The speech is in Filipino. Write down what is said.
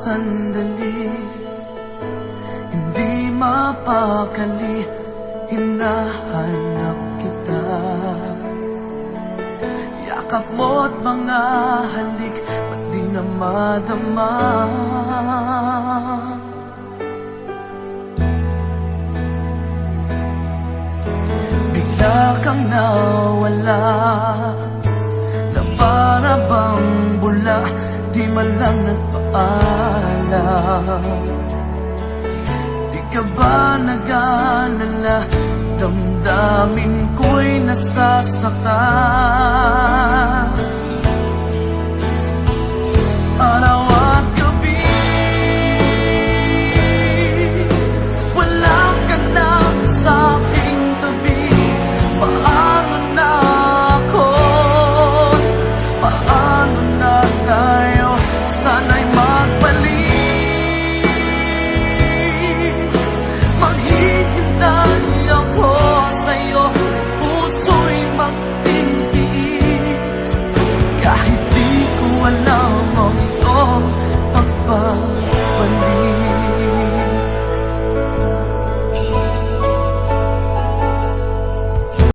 sandali, hindi mapakali, hinahanap kita. Yakap mo't mga halik, ba't di na madama? Bigla kang nawala, na para bang bula, di man lang nagpaalam. Di ka ba nag-alala, damdamin ko'y nasasaktan?